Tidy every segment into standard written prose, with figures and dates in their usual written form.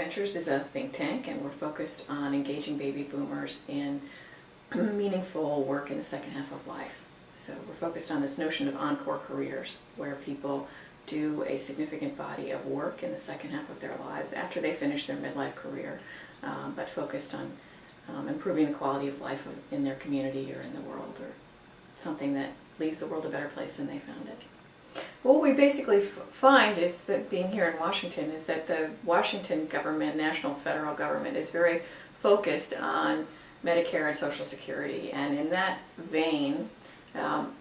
Ventures is a think tank, and we're focused on engaging baby boomers in meaningful work in the second half of life. So we're focused on this notion of encore careers, where people do a significant body of work in the second half of their lives after they finish their midlife career, but focused on improving the quality of life in their community or in the world, or something that leaves the world a better place than they found it. What we basically find is that, being here in Washington, is that the Washington government, national federal government, is very focused on Medicare and Social Security, and in that vein,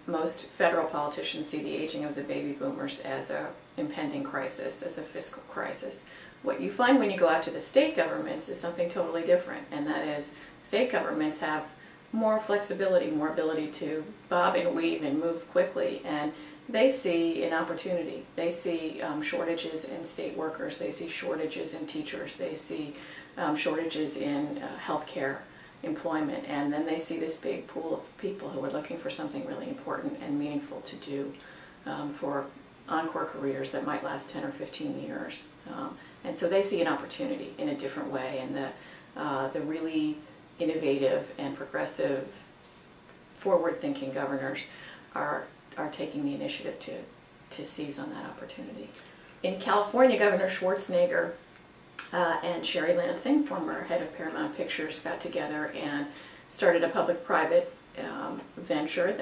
most federal politicians see the aging of the baby boomers as a impending crisis, as a fiscal crisis. What you find when you go out to the state governments is something totally different, and that is state governments have more flexibility, more ability to bob and weave and move quickly, and they see an opportunity. They see shortages in state workers, they see shortages in teachers, they see shortages in healthcare, employment, and then they see this big pool of people who are looking for something really important and meaningful to do for encore careers that might last 10 or 15 years. And so they see an opportunity in a different way, and the really innovative and progressive, forward-thinking governors are taking the initiative to seize on that opportunity. In California, Governor Schwarzenegger and Sherry Lansing, former head of Paramount Pictures, got together and started a public-private venture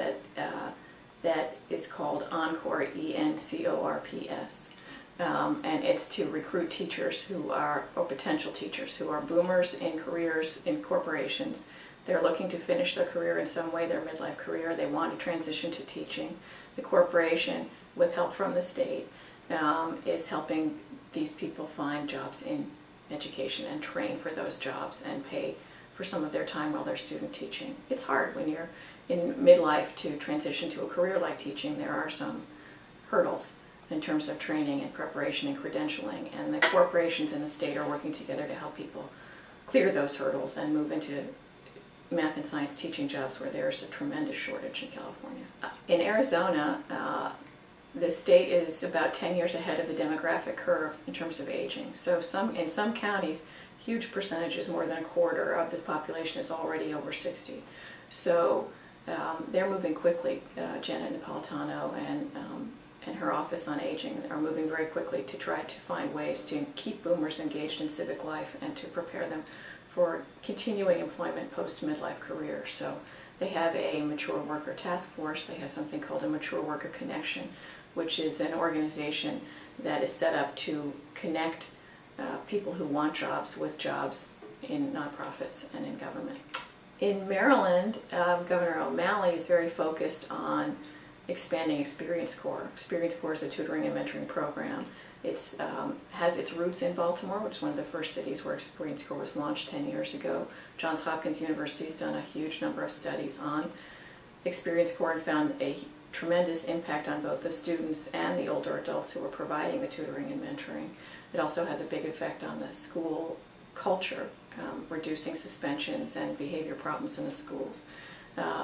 that is called Encore, ENCORPS. And it's to recruit teachers who are, or potential teachers, who are boomers in careers in corporations. They're looking to finish their career in some way, their midlife career. They want to transition to teaching. The corporation, with help from the state, is helping these people find jobs in education and train for those jobs and pay for some of their time while they're student teaching. It's hard when you're in midlife to transition to a career like teaching. There are some hurdles in terms of training and preparation and credentialing, and the corporations in the state are working together to help people clear those hurdles and move into math and science teaching jobs where there's a tremendous shortage in California. In Arizona, the state is about 10 years ahead of the demographic curve in terms of aging. So in some counties, huge percentages, more than a quarter of the population is already over 60. So they're moving quickly. Jenna Napolitano and her Office on Aging are moving very quickly to try to find ways to keep boomers engaged in civic life and to prepare them for continuing employment post-midlife career. So they have a mature worker task force. They have something called a mature worker connection, which is an organization that is set up to connect people who want jobs with jobs in nonprofits and in government. In Maryland, Governor O'Malley is very focused on expanding Experience Corps. Experience Corps is a tutoring and mentoring program. It has its roots in Baltimore, which is one of the first cities where Experience Corps was launched 10 years ago. Johns Hopkins University has done a huge number of studies on Experience Corps and found a tremendous impact on both the students and the older adults who were providing the tutoring and mentoring. It also has a big effect on the school culture, reducing suspensions and behavior problems in the schools.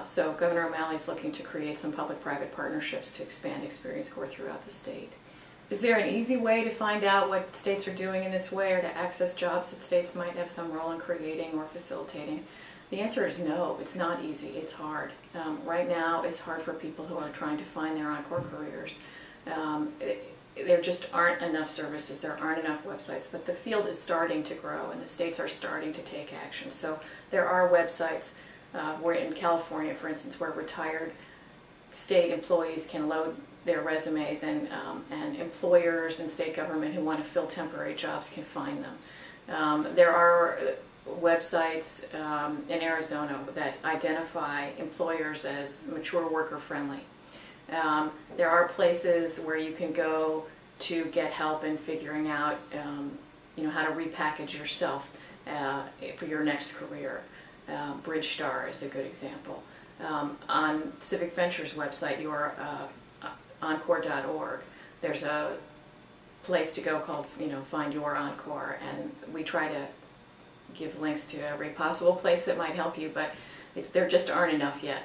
So Governor O'Malley is looking to create some public-private partnerships to expand Experience Corps throughout the state. Is there an easy way to find out what states are doing in this way, or to access jobs that states might have some role in creating or facilitating? The answer is no. It's not easy. It's hard. Right now, it's hard for people who are trying to find their encore careers. There just aren't enough services. There aren't enough websites. But the field is starting to grow, and the states are starting to take action. So there are websites where, in California, for instance, where retired state employees can load their resumes, and employers and state government who want to fill temporary jobs can find them. There are websites in Arizona that identify employers as mature worker friendly. There are places where you can go to get help in figuring out how to repackage yourself for your next career. Bridge Star is a good example. On Civic Ventures website, your encore.org, there's a place to go called Find Your Encore, and we try to give links to every possible place that might help you, but there just aren't enough yet.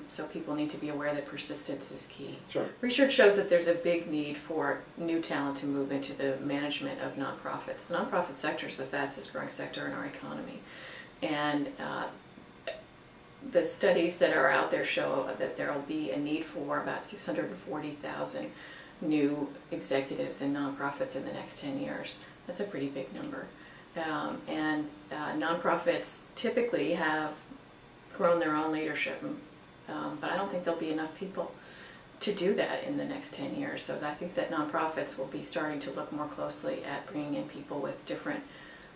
So people need to be aware that persistence is key. Sure. Research shows that there's a big need for new talent to move into the management of nonprofits. The nonprofit sector is the fastest growing sector in our economy. And the studies that are out there show that there will be a need for about 640,000 new executives in nonprofits in the next 10 years. That's a pretty big number. Nonprofits typically have grown their own leadership, but I don't think there'll be enough people to do that in the next 10 years. So I think that nonprofits will be starting to look more closely at bringing in people with different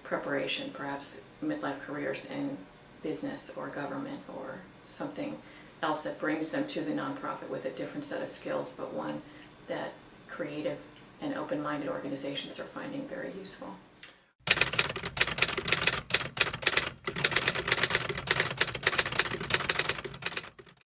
preparation, perhaps midlife careers in business or government or something else that brings them to the nonprofit with a different set of skills, but one that creative and open-minded organizations are finding very useful.